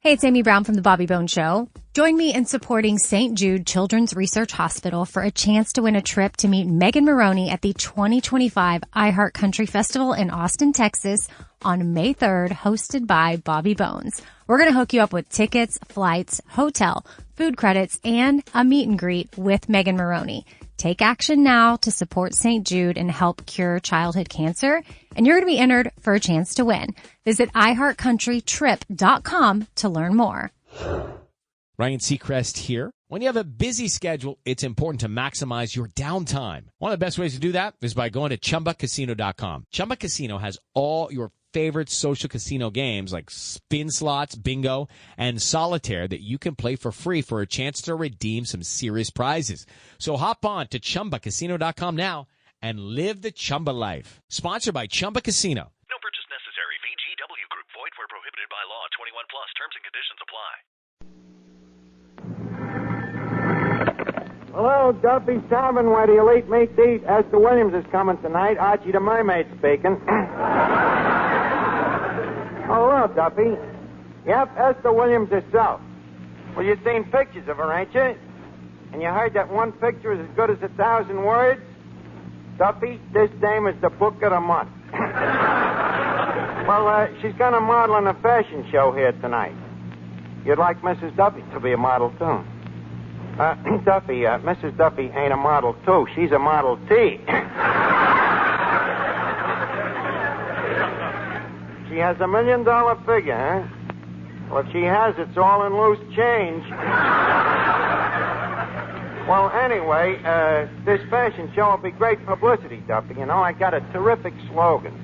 Hey, it's Amy Brown from The Bobby Bones Show. Join me in supporting St. Jude Children's Research Hospital for a chance to win a trip to meet Megan Maroney at the 2025 iHeart Country Festival in Austin, Texas on May 3rd, hosted by Bobby Bones. We're going to hook you up with tickets, flights, hotel, food credits, and a meet and greet with Megan Maroney. Take action now to support St. Jude and help cure childhood cancer, and you're going to be entered for a chance to win. Visit iHeartCountryTrip.com to learn more. Ryan Seacrest here. When you have a busy schedule, it's important to maximize your downtime. One of the best ways to do that is by going to ChumbaCasino.com. Chumba Casino has all your favorite social casino games like spin slots, bingo, and solitaire that you can play for free for a chance to redeem some serious prizes. So hop on to ChumbaCasino.com now and live the Chumba life. Sponsored by Chumba Casino. No purchase necessary. VGW Group. Void where prohibited by law. 21 plus. Terms and conditions apply. Hello, Duffy's Tavern, where the elite meat to eat. Esther Williams is coming tonight. Archie the mermaid speaking. Oh, hello, Duffy. Yep, Esther Williams herself. Well, you've seen pictures of her, ain't you? And you heard that one picture is as good as 1,000 words? Duffy, this dame is the book of the month. Well, she's going to model in a fashion show here tonight. You'd like Mrs. Duffy to be a model, too. Duffy, Mrs. Duffy ain't a Model 2. She's a Model T. She has $1 million figure, huh? Well, if she has, it's all in loose change. Well, anyway, this fashion show will be great publicity, Duffy. You know, I got a terrific slogan.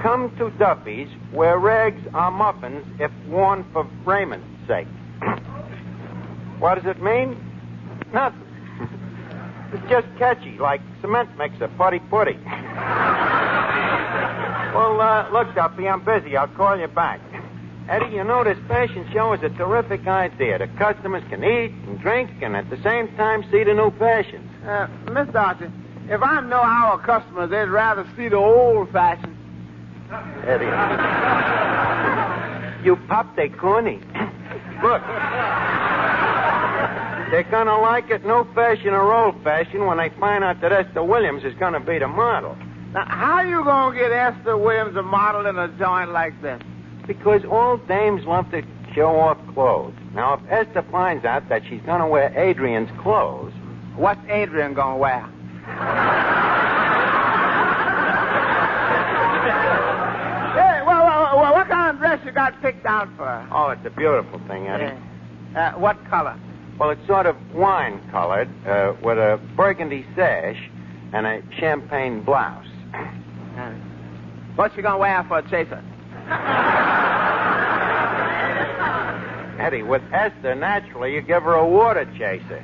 Come to Duffy's, where rags are muffins if worn for raiment's sake. What does it mean? Nothing. It's just catchy, like cement mixer, putty-putty. Well, look, Duffy, I'm busy. I'll call you back. Eddie, you know, this fashion show is a terrific idea. The customers can eat and drink and at the same time see the new fashions. Mr. Archie, if I know our customers, they'd rather see the old fashion. Eddie. You pop they corny. Look. They're going to like it new fashion or old fashion when they find out that Esther Williams is going to be the model. Now, how you going to get Esther Williams a model in a joint like this? Because all dames love to show off clothes. Now, if Esther finds out that she's going to wear Adrian's clothes... What's Adrian going to wear? Hey, well, what kind of dress you got picked out for her? Oh, it's a beautiful thing, Eddie. What color? Well, it's sort of wine-colored, with a burgundy sash and a champagne blouse. What's she going to wear for a chaser? Eddie, with Esther, naturally, you give her a water chaser.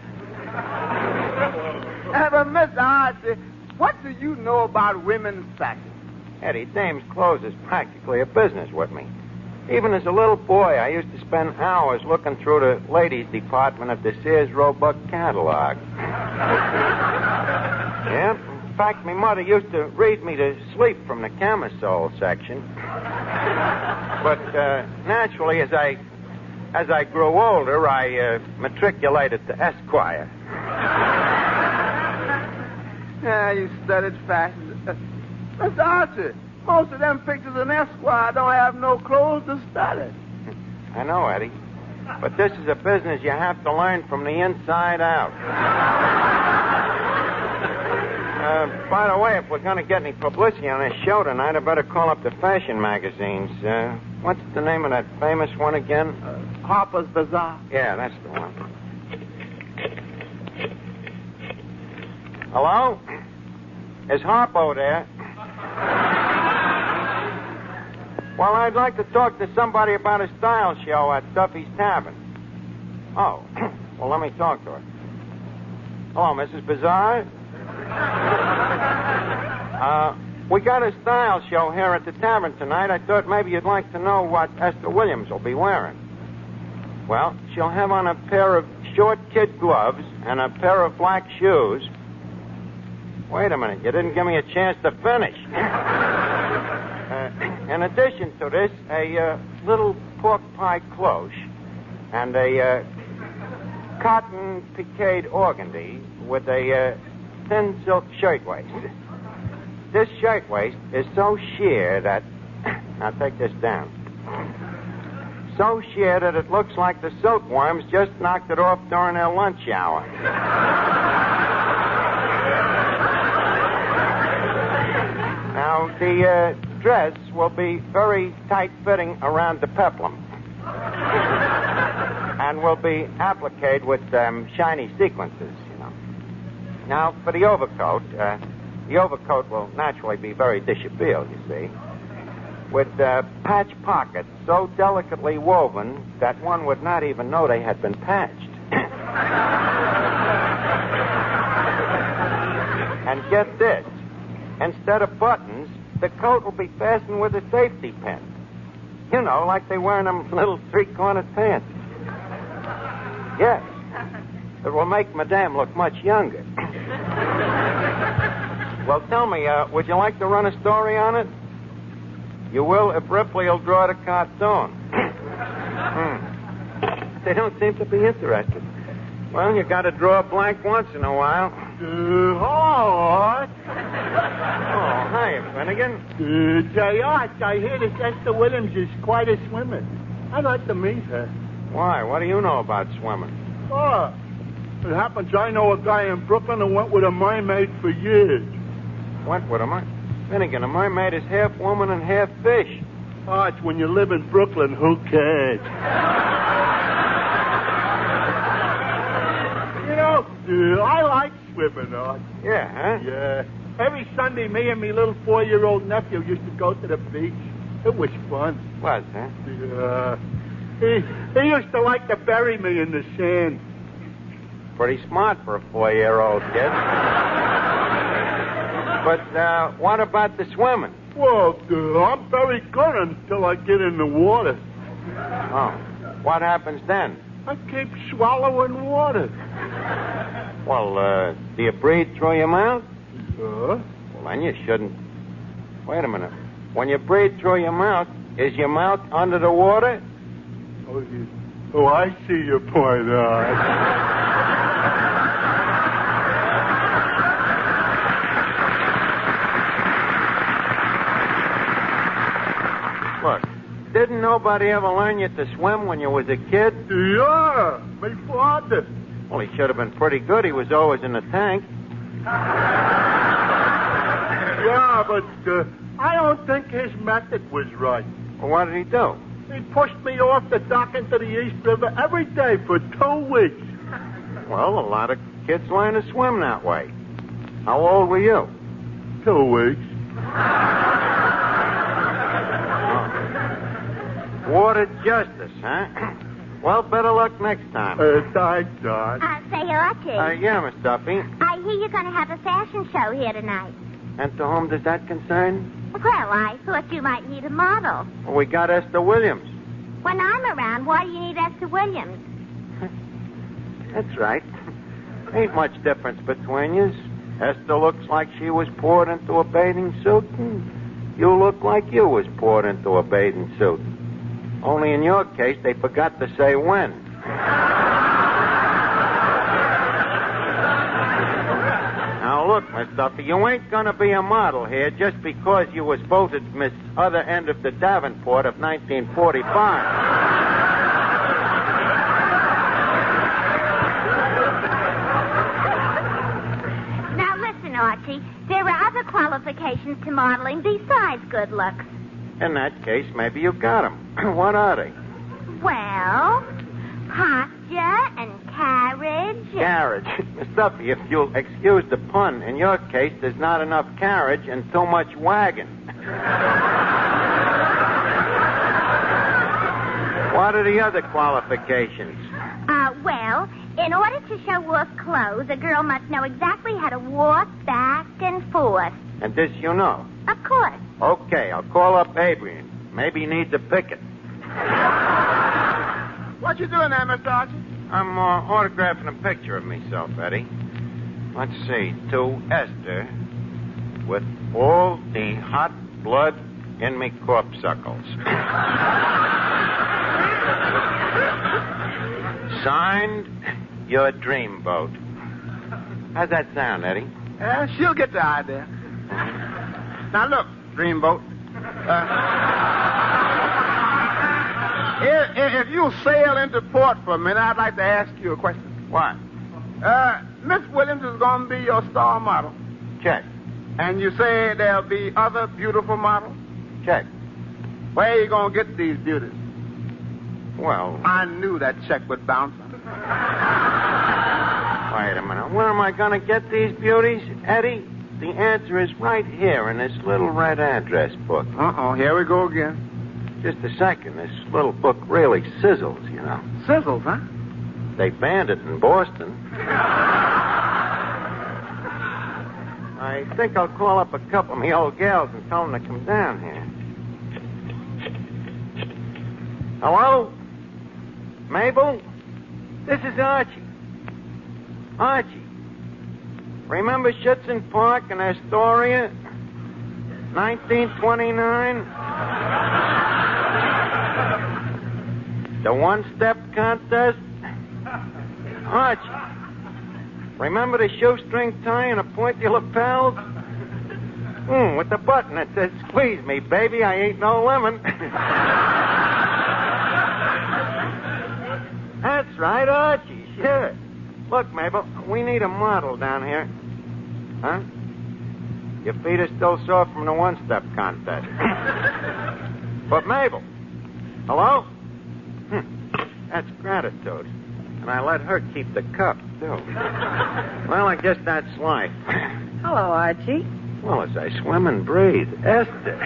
But, Mr. Archie, what do you know about women's fashion? Eddie, dame's clothes is practically a business with me. Even as a little boy, I used to spend hours looking through the ladies' department of the Sears Roebuck catalog. Yeah, in fact, my mother used to read me to sleep from the camisole section. But naturally, as I grew older, I matriculated to Esquire. Yeah, you studied fashion. Mr. Archie, most of them pictures in Esquire don't have no clothes to study. I know, Eddie. But this is a business you have to learn from the inside out. By the way, if we're going to get any publicity on this show tonight, I better call up the fashion magazines. What's the name of that famous one again? Harper's Bazaar. Yeah, that's the one. Hello? Is Harpo there? Well, I'd like to talk to somebody about a style show at Duffy's Tavern. Oh, well, let me talk to her. Hello, Mrs. Bazaar? We got a style show here at the Tavern tonight. I thought maybe you'd like to know what Esther Williams will be wearing. Well, she'll have on a pair of short kid gloves and a pair of black shoes. Wait a minute, you didn't give me a chance to finish. In addition to this, a little pork pie cloche and a cotton piqué organdy with a thin silk shirtwaist. This shirtwaist is so sheer that... Now take this down. So sheer that it looks like the silkworms just knocked it off during their lunch hour. Now, the dress will be very tight-fitting around the peplum and will be appliqued with shiny sequences, you know. Now, for the overcoat will naturally be very dishabille, you see, with patch pockets so delicately woven that one would not even know they had been patched. And get this, instead of buttons, the coat will be fastened with a safety pin. You know, like they wear in them little three-cornered pants. Yes. It will make Madame look much younger. Well, tell me, would you like to run a story on it? You will if Ripley will draw the cartoon. They don't seem to be interested. Well, you got to draw a blank once in a while. Hello, Art. Oh, hi, Finnegan. Say, Art, I hear this Esther Williams is quite a swimmer. I'd like to meet her. Why? What do you know about swimming? Oh, it happens I know a guy in Brooklyn who went with a mermaid for years. Went with a mermaid? Finnegan, a mermaid is half woman and half fish. Art, when you live in Brooklyn, who cares? You know, I like swimming, Art. Yeah, huh? Yeah. Every Sunday, me and me little 4-year-old nephew used to go to the beach. It was fun. Was, huh? Yeah. He used to like to bury me in the sand. Pretty smart for a 4-year-old kid. But what about the swimming? Well, I'm very good until I get in the water. Oh. What happens then? I keep swallowing water. Well, do you breathe through your mouth? Huh? Well, then you shouldn't. Wait a minute. When you breathe through your mouth, is your mouth under the water? Oh, I see your point, Art. Look, didn't nobody ever learn you to swim when you was a kid? Yeah, my father. Well, he should have been pretty good. He was always in the tank. Yeah, but I don't think his method was right. Well, what did he do? He pushed me off the dock into the East River every day for 2 weeks. Well, a lot of kids learn to swim that way. How old were you? 2 weeks. Water justice, huh? Well, better luck next time. Thanks, Art. Say, Archie. Yeah, Miss Duffy. I hear you're going to have a fashion show here tonight. And to whom does that concern? Well, I thought you might need a model. Well, we got Esther Williams. When I'm around, why do you need Esther Williams? That's right. Ain't much difference between yous. Esther looks like she was poured into a bathing suit, and you look like you was poured into a bathing suit. Only in your case, they forgot to say when. Now, look, Miss Duffy, you ain't going to be a model here just because you was voted Miss Other End of the Davenport of 1945. Now, listen, Archie. There are other qualifications to modeling besides good looks. In that case, maybe you got them. What are they? Well, posture and carriage. Carriage. Miss Duffy, if you'll excuse the pun, in your case, there's not enough carriage and too much wagon. What are the other qualifications? Well, in order to show off clothes, a girl must know exactly how to walk back and forth. And this you know? Of course. Okay, I'll call up Adrian. Maybe he needs a picket. What you doing there, Mr. Archie? I'm autographing a picture of myself, Eddie. Let's see. To Esther, with all the hot blood in me corpuscles. Signed, your dreamboat. How's that sound, Eddie? She'll get the idea. Now, look, dreamboat. If you'll sail into port for a minute, I'd like to ask you a question. What? Miss Williams is going to be your star model. Check. And you say there'll be other beautiful models? Check. Where are you going to get these beauties? Well, I knew that check would bounce. wait a minute. Where am I going to get these beauties, Eddie? The answer is right here in this little red address book. Uh-oh, here we go again. Just a second. This little book really sizzles, you know. Sizzles, huh? They banned it in Boston. I think I'll call up a couple of my old gals and tell them to come down here. Hello? Mabel? This is Archie. Archie. Remember Schützen Park in Astoria? 1929? The one-step contest? Archie. Remember the shoestring tie and the pointy lapels? With the button that says, squeeze me, baby, I ain't no lemon. That's right, Archie, sure. Look, Mabel, we need a model down here. Huh? Your feet are still sore from the one-step contest. But Mabel, hello? That's gratitude. And I let her keep the cup, too. Well, I guess that's life. Hello, Archie. Well, as I swim and breathe, Esther.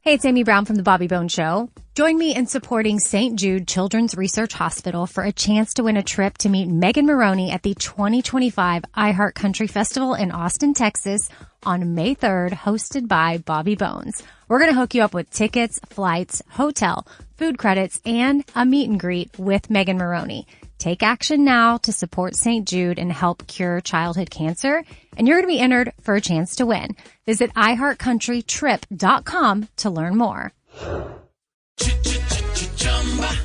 Hey, it's Amy Brown from The Bobby Bones Show. Join me in supporting St. Jude Children's Research Hospital for a chance to win a trip to meet Megan Maroney at the 2025 iHeart Country Festival in Austin, Texas on May 3rd, hosted by Bobby Bones. We're going to hook you up with tickets, flights, hotel, food credits, and a meet and greet with Megan Maroney. Take action now to support St. Jude and help cure childhood cancer, and you're going to be entered for a chance to win. Visit iHeartCountryTrip.com to learn more.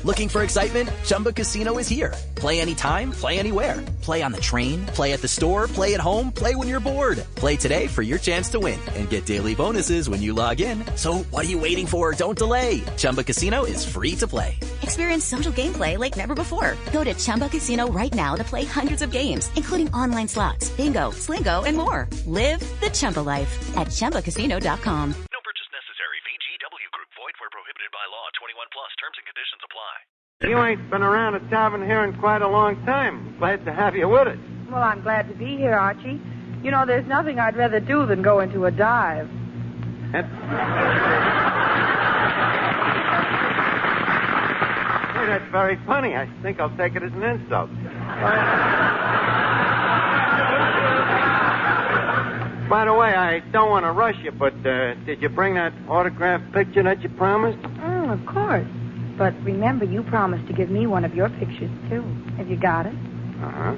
Looking for excitement? Chumba Casino is here. Play anytime, play anywhere. Play on the train, play at the store, play at home, play when you're bored. Play today for your chance to win and get daily bonuses when you log in. So what are you waiting for? Don't delay. Chumba Casino is free to play. Experience social gameplay like never before. Go to Chumba Casino right now to play hundreds of games, including online slots, bingo, Slingo, and more. Live the Chumba life at ChumbaCasino.com. No purchase necessary. VGW Group. Void where prohibited by law. 21 plus. Terms and conditions apply. You ain't been around a tavern here in quite a long time. Glad to have you with us. Well, I'm glad to be here, Archie. You know, there's nothing I'd rather do than go into a dive. Hey, that's very funny. I think I'll take it as an insult. By the way, I don't want to rush you, but did you bring that autographed picture that you promised? Oh, of course. But remember, you promised to give me one of your pictures, too. Have you got it? Uh-huh.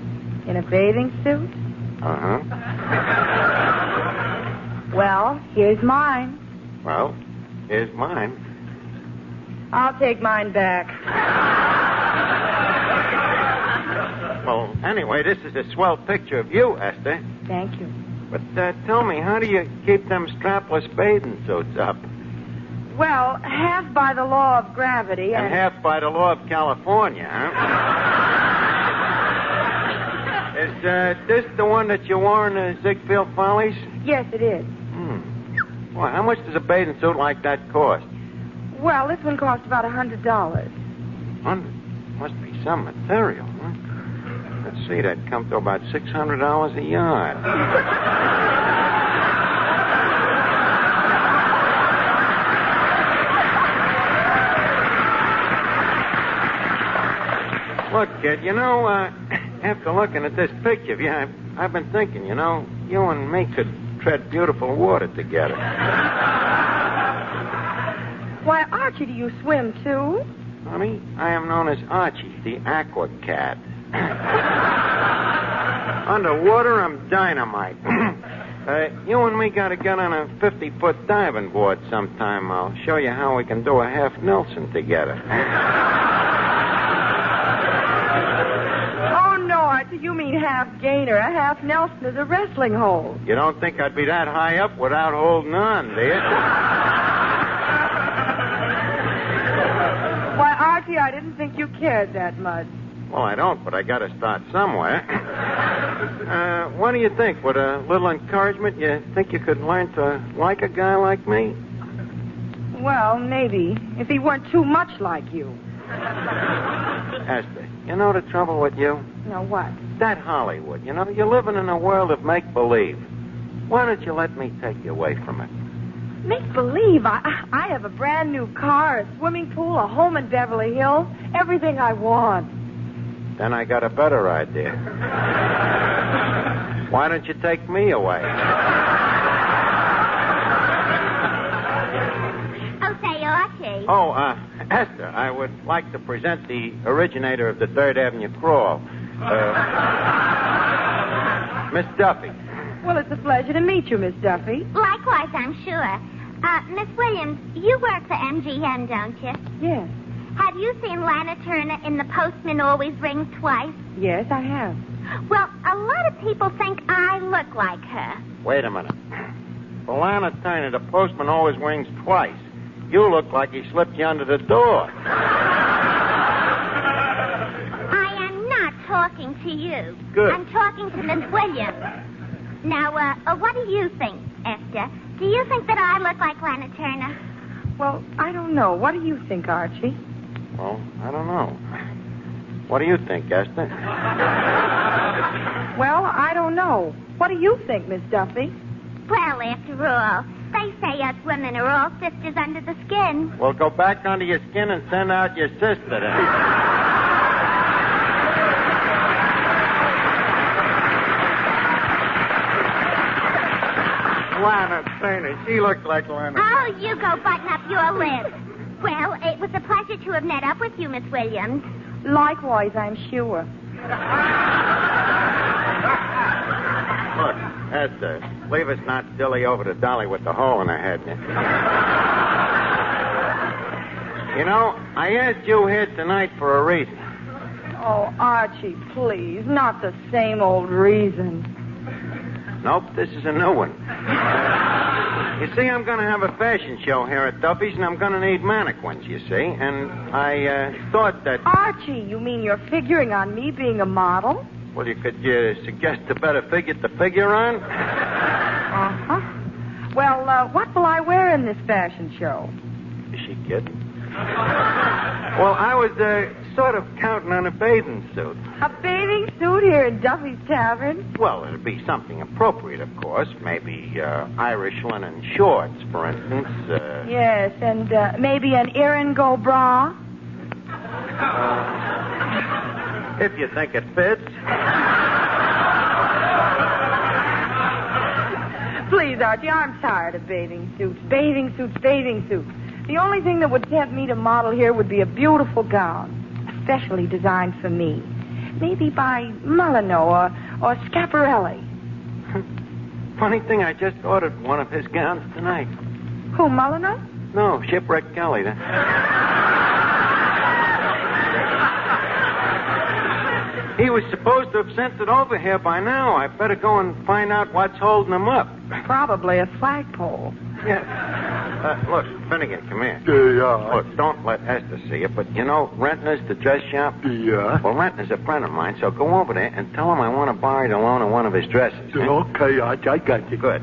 In a bathing suit? Uh-huh. Well, here's mine. Well, here's mine. I'll take mine back. Well, anyway, this is a swell picture of you, Esther. Thank you. But tell me, how do you keep them strapless bathing suits up? Well, half by the law of gravity And half by the law of California, huh? Is this the one that you wore in the Ziegfeld Follies? Yes, it is. Well, how much does a bathing suit like that cost? Well, this one cost about $100. $100? Must be some material, huh? Let's see, that'd come to about $600 a yard. Look, kid, you know, after looking at this picture of you, I've been thinking, you know, you and me could tread beautiful water together. Why, Archie, do you swim, too? Honey, I am known as Archie, the aqua cat. Underwater, I'm dynamite. You and me got to get on a 50-foot diving board sometime. I'll show you how we can do a half Nelson together. Oh, no, Archie, you mean half Gainer. A half Nelson is a wrestling hold. You don't think I'd be that high up without holding on, do you? Why, Archie, I didn't think you cared that much. Well, I don't, but I got to start somewhere. What do you think? With a little encouragement, you think you could learn to like a guy like me? Well, maybe, if he weren't too much like you. Esther, you know the trouble with you? No, what? That Hollywood. You know, you're living in a world of make-believe. Why don't you let me take you away from it? Make believe. I have a brand new car, a swimming pool, a home in Beverly Hills, everything I want. Then I got a better idea. Why don't you take me away? Oh, say, Archie. Oh, Esther, I would like to present the originator of the 3rd Avenue crawl. Miss Duffy. Well, it's a pleasure to meet you, Miss Duffy. Likewise, I'm sure. Miss Williams, you work for MGM, don't you? Yes. Have you seen Lana Turner in The Postman Always Rings Twice? Yes, I have. Well, a lot of people think I look like her. Wait a minute. For Lana Turner, the postman always rings twice. You look like he slipped you under the door. I am not talking to you. Good. I'm talking to Miss Williams. Now, what do you think, Esther? Do you think that I look like Lana Turner? Well, I don't know. What do you think, Archie? Well, I don't know. What do you think, Esther? Well, I don't know. What do you think, Miss Duffy? Well, after all, they say us women are all sisters under the skin. Well, go back under your skin and send out your sister then. Lana Turner. She looked like Lana. Oh, you go button up your lip. Well, it was a pleasure to have met up with you, Miss Williams. Likewise, I'm sure. Look, Esther, leave us not dilly over to Dolly with the hole in her head. You know, I asked you here tonight for a reason. Oh, Archie, please, not the same old reason. Nope, this is a new one. You see, I'm going to have a fashion show here at Duffy's, and I'm going to need mannequins, you see. And I thought that... Archie, you mean you're figuring on me being a model? Well, could you suggest a better figure to figure on? Uh-huh. Well, what will I wear in this fashion show? Is she kidding? Well, I was sort of counting on a bathing suit. A bathing suit here in Duffy's Tavern? Well, it'd be something appropriate, of course. Maybe Irish linen shorts, for instance. Yes, and maybe an Iringo bra? If you think it fits. Please, Archie, I'm tired of bathing suits. Bathing suits, bathing suits. The only thing that would tempt me to model here would be a beautiful gown, especially designed for me. Maybe by Mullineaux or Schiaparelli. Funny thing, I just ordered one of his gowns tonight. Who, Mullineaux? No, Shipwreck Kelly. He was supposed to have sent it over here by now. I better go and find out what's holding him up. Probably a flagpole. Yeah. Look, Finnegan, come here. Yeah. Look, don't let Esther see you, but you know Rentner's, the dress shop? Yeah. Well, Rentner's a friend of mine, so go over there and tell him I want to borrow the loan of one of his dresses. Okay, I got you. Good.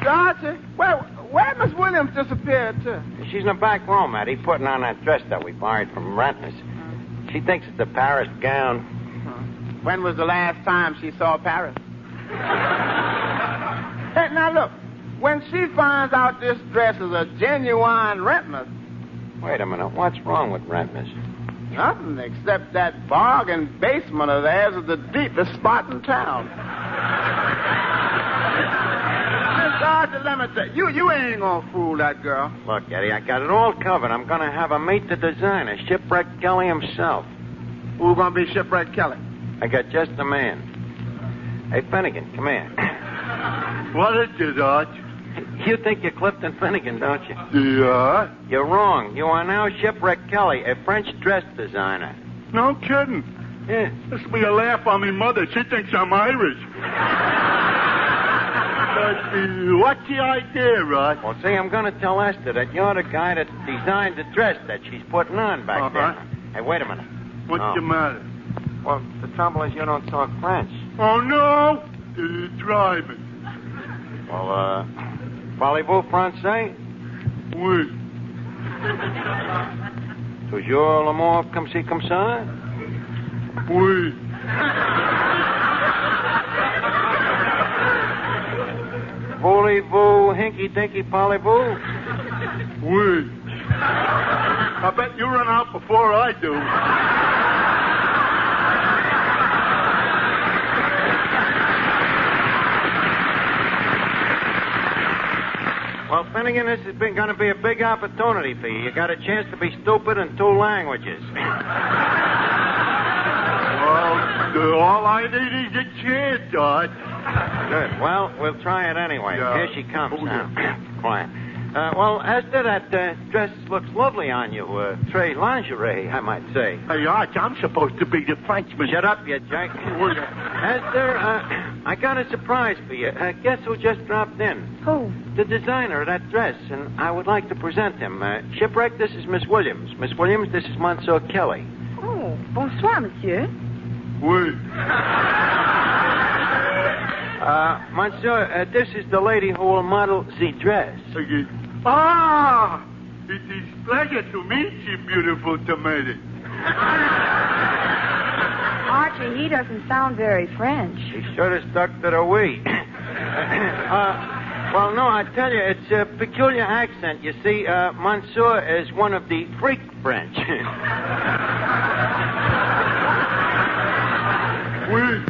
Mr. Archie, where Miss Williams disappeared to? She's in the back room, Eddie, putting on that dress that we borrowed from Rentness. She thinks it's a Paris gown. When was the last time she saw Paris? Hey, now look, when she finds out this dress is a genuine Rentness... Wait a minute, what's wrong with Rentness? Nothing except that bargain basement of theirs is the deepest spot in town. Mr. Archie, let me tell you, you ain't gonna fool that girl. Look, Eddie, I got it all covered. I'm gonna have her meet the designer, Shipwreck Kelly himself. Who's gonna be Shipwreck Kelly? I got just the man. Hey, Finnegan, come here. What is it, Arch? You think you're Clifton Finnegan, don't you? Yeah? You're wrong. You are now Shipwreck Kelly, a French dress designer. No kidding. Yeah. This will be a laugh on me mother. She thinks I'm Irish. But what's the idea, Rod? Well, see, I'm going to tell Esther that you're the guy that designed the dress that she's putting on back there. Hey, wait a minute. What's the matter? Well, the trouble is you don't talk French. Oh, no? Driving. Well, parlez-vous français? Oui. Toujours l'amour comme ci, comme ça? Oui. Voulez-vous hinky-dinky parlez-vous? Oui. I bet you run out before I do. Well, Finnegan, this has been going to be a big opportunity for you. You got a chance to be stupid in 2 languages. Well, all I need is a chance, George. Good. Well, we'll try it anyway. Yeah. Here she comes now. Quiet. Well, Esther, that dress looks lovely on you. Très lingerie, I might say. Hey, Arch, I'm supposed to be the Frenchman. Shut up, you jerk. Esther, I got a surprise for you. Guess who just dropped in? Who? The designer of that dress, and I would like to present him. Shipwreck, this is Miss Williams. Miss Williams, this is Monsieur Kelly. Oh, bonsoir, monsieur. Oui. Monsieur, this is the lady who will model the dress. Okay. It is pleasure to meet you, beautiful tomato. Archie, he doesn't sound very French. He should have stuck to the we. Well, no, I tell you, it's a peculiar accent. You see, Monsieur is one of the freak French. Oui.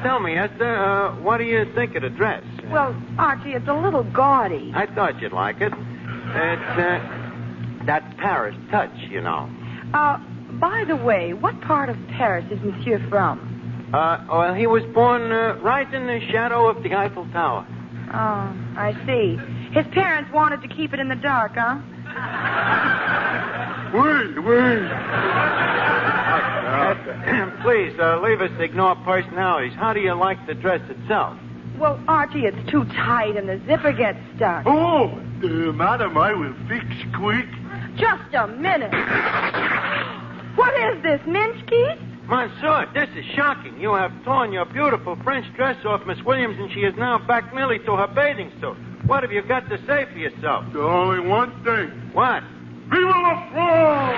Tell me, Esther, what do you think of the dress? Well, Archie, it's a little gaudy. I thought you'd like it. It's that Paris touch, you know. By the way, what part of Paris is Monsieur from? Well, he was born right in the shadow of the Eiffel Tower. Oh, I see. His parents wanted to keep it in the dark, huh? Oui. Please, leave us to ignore personalities. How do you like the dress itself? Well, Archie, it's too tight and the zipper gets stuck. Oh, madam, I will fix quick. Just a minute. What is this, Minsky? Monsieur, this is shocking. You have torn your beautiful French dress off Miss Williams, and she is now back merely to her bathing suit. What have you got to say for yourself? There's only one thing. What? Vive la France!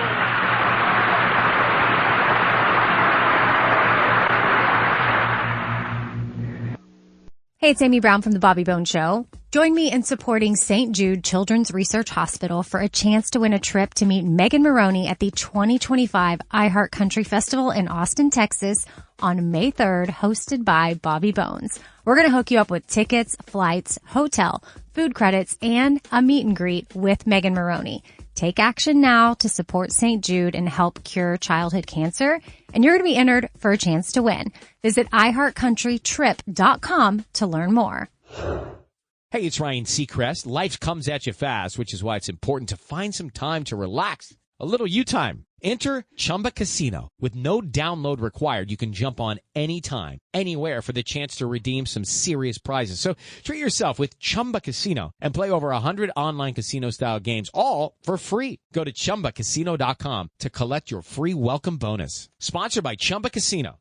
Hey, it's Amy Brown from The Bobby Bones Show. Join me in supporting St. Jude Children's Research Hospital for a chance to win a trip to meet Megan Maroney at the 2025 iHeart Country Festival in Austin, Texas on May 3rd, hosted by Bobby Bones. We're going to hook you up with tickets, flights, hotel, food credits, and a meet and greet with Megan Maroney. Take action now to support St. Jude and help cure childhood cancer, and you're going to be entered for a chance to win. Visit iHeartCountryTrip.com to learn more. Hey, it's Ryan Seacrest. Life comes at you fast, which is why it's important to find some time to relax. A little you time. Enter Chumba Casino. With no download required, you can jump on anytime, anywhere for the chance to redeem some serious prizes. So treat yourself with Chumba Casino and play over 100 online casino-style games, all for free. Go to ChumbaCasino.com to collect your free welcome bonus. Sponsored by Chumba Casino.